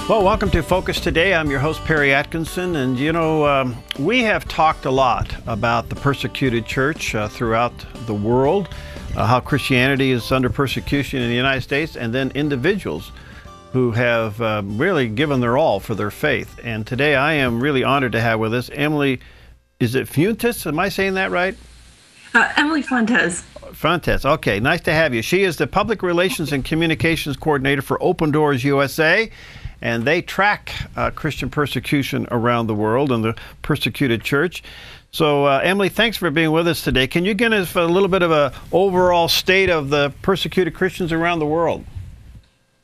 Well, welcome to Focus Today. I'm your host, Perry Atkinson, and we have talked a lot about the persecuted church throughout the world, how Christianity is under persecution in the United States, and then individuals who have really given their all for their faith. And today I am really honored to have with us Emily, is it Fuentes? Am I saying that right? Emily Fuentes. Fuentes, okay, nice to have you. She is the Public Relations and Communications Coordinator for Open Doors USA, and they track Christian persecution around the world and the persecuted church. So, Emily, thanks for being with us today. Can you give us a little bit of an overall state of the persecuted Christians around the world?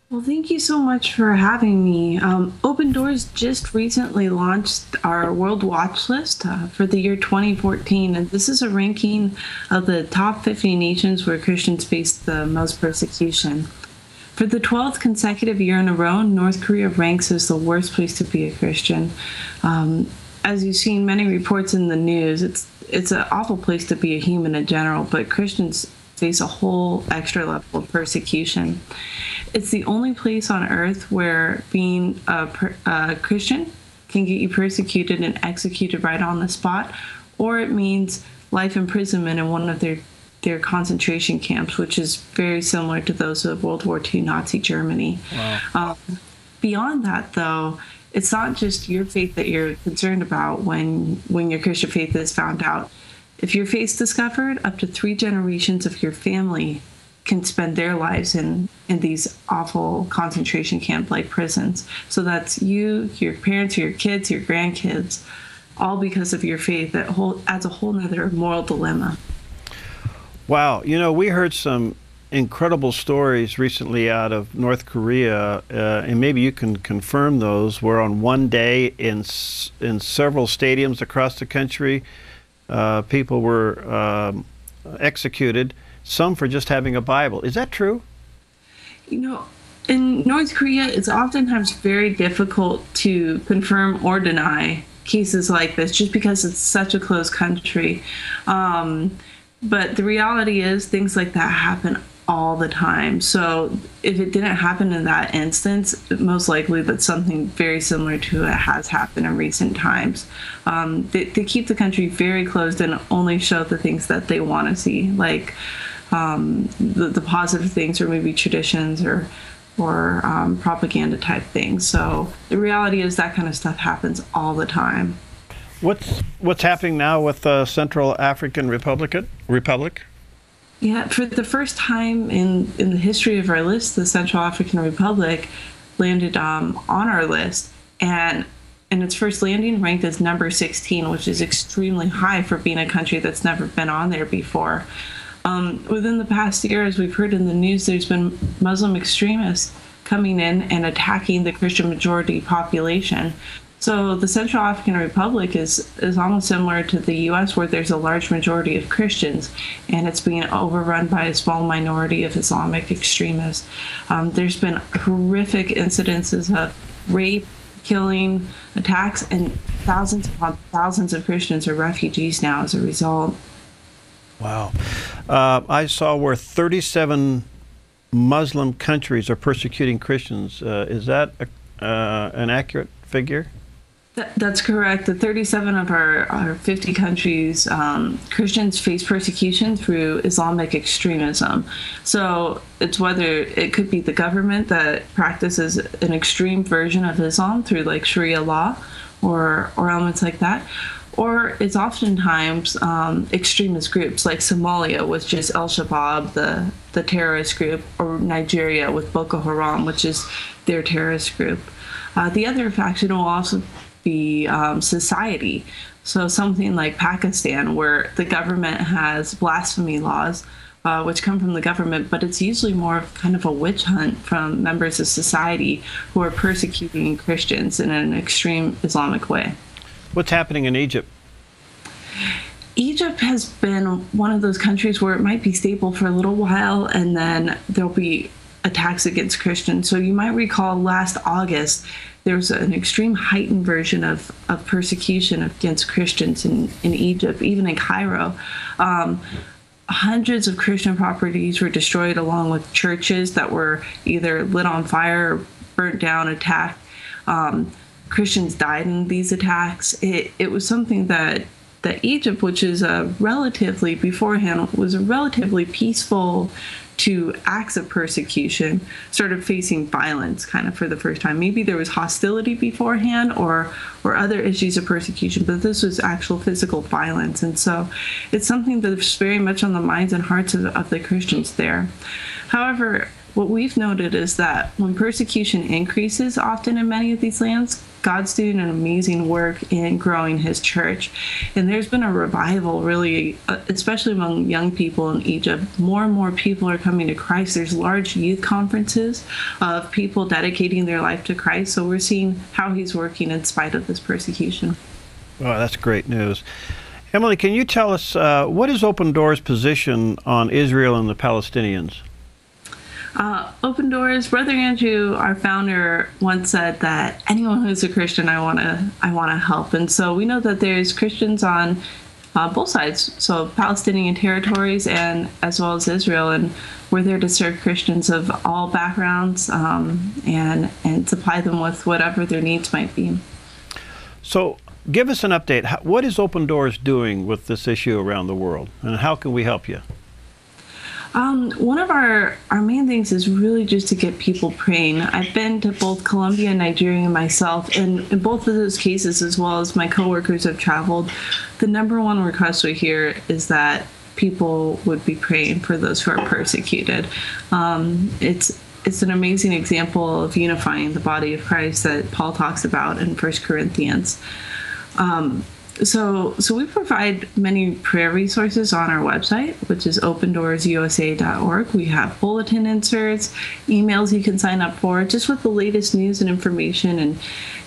Well, thank you so much for having me. Open Doors just recently launched our World Watch List for the year 2014, and this is a ranking of the top 50 nations where Christians face the most persecution. For the 12th consecutive year in a row, North Korea ranks as the worst place to be a Christian. As you've seen many reports in the news, it's an awful place to be a human in general, but Christians face a whole extra level of persecution. It's the only place on earth where being a Christian can get you persecuted and executed right on the spot, or it means life imprisonment in one of their concentration camps, which is very similar to those of World War II Nazi Germany. Wow. Beyond that, though, it's not just your faith that you're concerned about when your Christian faith is found out. If your faith's discovered, up to 3 generations of your family can spend their lives in these awful concentration camp-like prisons. So that's you, your parents, your kids, your grandkids, all because of your faith. That adds a whole nother moral dilemma. Wow, we heard some incredible stories recently out of North Korea, and maybe you can confirm those, where on one day in several stadiums across the country, people were executed, some for just having a Bible. Is that true? In North Korea, it's oftentimes very difficult to confirm or deny cases like this just because it's such a closed country. But the reality is things like that happen all the time. So if it didn't happen in that instance, most likely that something very similar to it has happened in recent times. They keep the country very closed and only show the things that they want to see, like the positive things, or maybe traditions or propaganda type things. So the reality is that kind of stuff happens all the time. What's happening now with the Central African Republic? Yeah, for the first time in the history of our list, the Central African Republic landed on our list, and in its first landing ranked as number 16, which is extremely high for being a country that's never been on there before. Within the past year, as we've heard in the news, there's been Muslim extremists coming in and attacking the Christian majority population. So the Central African Republic is almost similar to the U.S., where there's a large majority of Christians, and it's being overrun by a small minority of Islamic extremists. There's been horrific incidences of rape, killing, attacks, and thousands upon thousands of Christians are refugees now as a result. Wow. I saw where 37 Muslim countries are persecuting Christians. Is that an accurate figure? That's correct. The 37 of our 50 countries, Christians face persecution through Islamic extremism. So it's whether it could be the government that practices an extreme version of Islam through like Sharia law or elements like that, or it's oftentimes extremist groups like Somalia, which is Al-Shabaab, the terrorist group, or Nigeria with Boko Haram, which is their terrorist group. The other faction will also be society. So something like Pakistan, where the government has blasphemy laws, which come from the government, but it's usually more of kind of a witch hunt from members of society who are persecuting Christians in an extreme Islamic way. What's happening in Egypt? Egypt has been one of those countries where it might be stable for a little while, and then there'll be attacks against Christians. So you might recall last August, there was an extreme heightened version of persecution against Christians in Egypt, even in Cairo. Hundreds of Christian properties were destroyed, along with churches that were either lit on fire or burnt down, attacked. Christians died in these attacks. It was something that Egypt, which is beforehand was a relatively peaceful to acts of persecution, started facing violence kind of for the first time. Maybe there was hostility beforehand or other issues of persecution, but this was actual physical violence. And so it's something that's very much on the minds and hearts of the Christians there. However, what we've noted is that when persecution increases often in many of these lands, God's doing an amazing work in growing his church. And there's been a revival, really, especially among young people in Egypt. More and more people are coming to Christ. There's large youth conferences of people dedicating their life to Christ. So we're seeing how he's working in spite of this persecution. Well, that's great news. Emily, can you tell us what is Open Doors' position on Israel and the Palestinians? Open Doors, Brother Andrew, our founder, once said that anyone who's a Christian, I want to help. And so we know that there's Christians on both sides, so Palestinian territories and as well as Israel, and we're there to serve Christians of all backgrounds and supply them with whatever their needs might be. So give us an update. What is Open Doors doing with this issue around the world, and how can we help you? One of our main things is really just to get people praying. I've been to both Colombia and Nigeria myself, and in both of those cases, as well as my coworkers have traveled, the number one request we hear is that people would be praying for those who are persecuted. It's an amazing example of unifying the body of Christ that Paul talks about in 1 Corinthians. So we provide many prayer resources on our website, which is opendoorsusa.org. We have bulletin inserts, emails you can sign up for, just with the latest news and information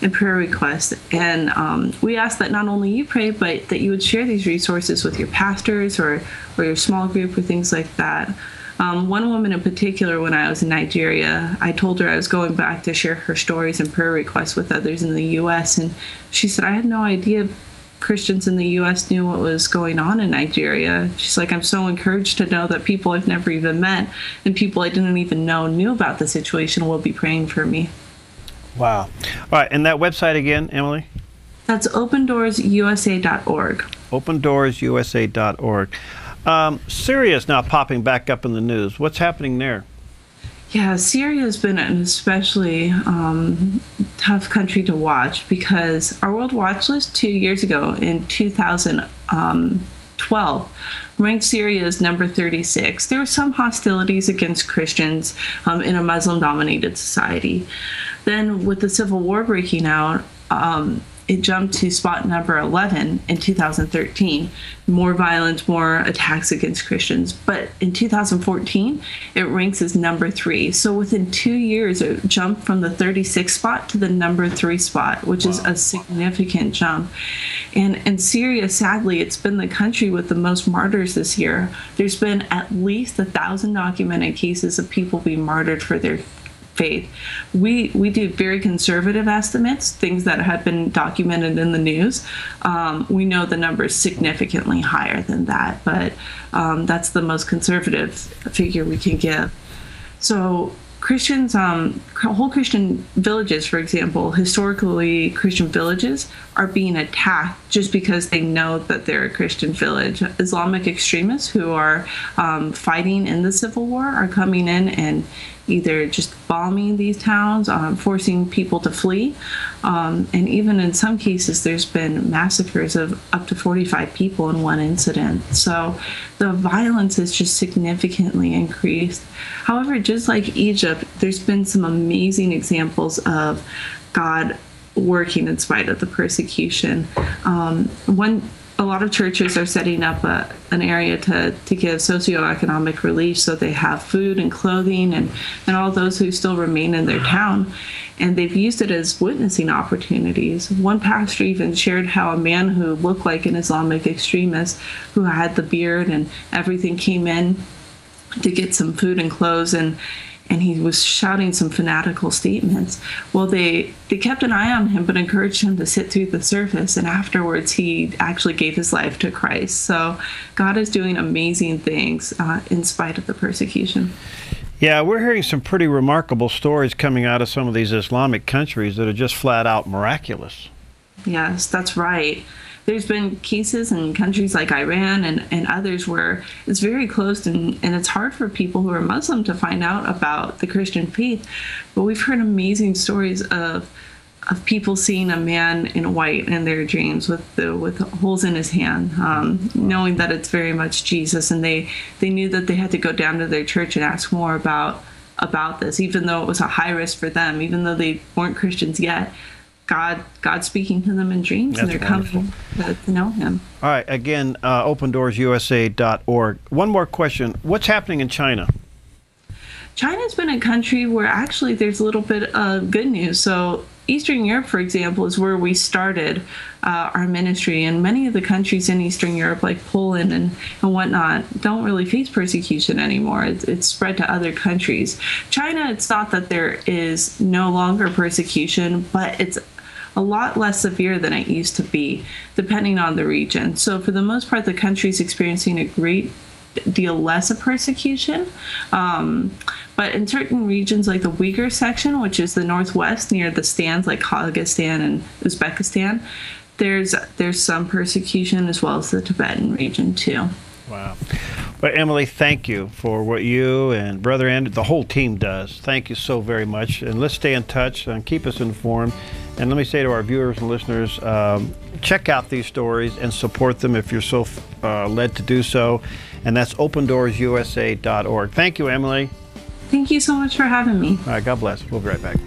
and prayer requests. And we ask that not only you pray, but that you would share these resources with your pastors or your small group or things like that. One woman in particular, when I was in Nigeria, I told her I was going back to share her stories and prayer requests with others in the U.S. And she said, I had no idea Christians in the U.S. knew what was going on in Nigeria. She's like, I'm so encouraged to know that people I've never even met and people I didn't even know knew about the situation will be praying for me. Wow. All right, and that website again, Emily? That's opendoorsusa.org. opendoorsusa.org. Syria is now popping back up in the news. What's happening there? Yeah, Syria has been an especially tough country to watch because our World Watch List 2 years ago in 2012 ranked Syria as number 36. There were some hostilities against Christians in a Muslim-dominated society. Then with the civil war breaking out, it jumped to spot number 11 in 2013. More violence, more attacks against Christians. But in 2014, it ranks as number 3. So within 2 years, it jumped from the 36th spot to the number 3 spot, which is a significant jump. And in Syria, sadly, it's been the country with the most martyrs this year. There's been at least 1,000 documented cases of people being martyred for their faith. We do very conservative estimates, things that have been documented in the news. We know the number is significantly higher than that, but that's the most conservative figure we can give. So Christians, whole Christian villages, for example, historically Christian villages are being attacked just because they know that they're a Christian village. Islamic extremists who are fighting in the civil war are coming in and either just bombing these towns, forcing people to flee. And even in some cases, there's been massacres of up to 45 people in one incident. So the violence has just significantly increased. However, just like Egypt, there's been some amazing examples of God working in spite of the persecution. A lot of churches are setting up an area to give socioeconomic relief, so they have food and clothing and all those who still remain in their town. And they've used it as witnessing opportunities. One pastor even shared how a man who looked like an Islamic extremist, who had the beard and everything, came in to get some food and clothes, and he was shouting some fanatical statements. Well, they kept an eye on him, but encouraged him to sit through the service. And afterwards, he actually gave his life to Christ. So God is doing amazing things in spite of the persecution. Yeah, we're hearing some pretty remarkable stories coming out of some of these Islamic countries that are just flat out miraculous. Yes, that's right. There's been cases in countries like Iran and others where it's very closed and it's hard for people who are Muslim to find out about the Christian faith. But we've heard amazing stories of people seeing a man in white in their dreams with holes in his hand, knowing that it's very much Jesus, and they knew that they had to go down to their church and ask more about this, even though it was a high risk for them, even though they weren't Christians yet. God speaking to them in dreams. That's and they're wonderful. coming to know Him. All right, again, opendoorsusa.org. One more question. What's happening in China? China's been a country where actually there's a little bit of good news. So Eastern Europe, for example, is where we started our ministry, and many of the countries in Eastern Europe, like Poland and whatnot, don't really face persecution anymore. It's spread to other countries. China, it's thought that there is no longer persecution, but it's a lot less severe than it used to be, depending on the region. So for the most part, the country's experiencing a great deal less of persecution. But in certain regions like the Uyghur section, which is the northwest near the stands like Kyrgyzstan and Uzbekistan, there's some persecution, as well as the Tibetan region too. Wow. But Emily, thank you for what you and Brother Andrew, the whole team does. Thank you so very much. And let's stay in touch and keep us informed. And let me say to our viewers and listeners, check out these stories and support them if you're so led to do so. And that's opendoorsusa.org. Thank you, Emily. Thank you so much for having me. All right, God bless. We'll be right back.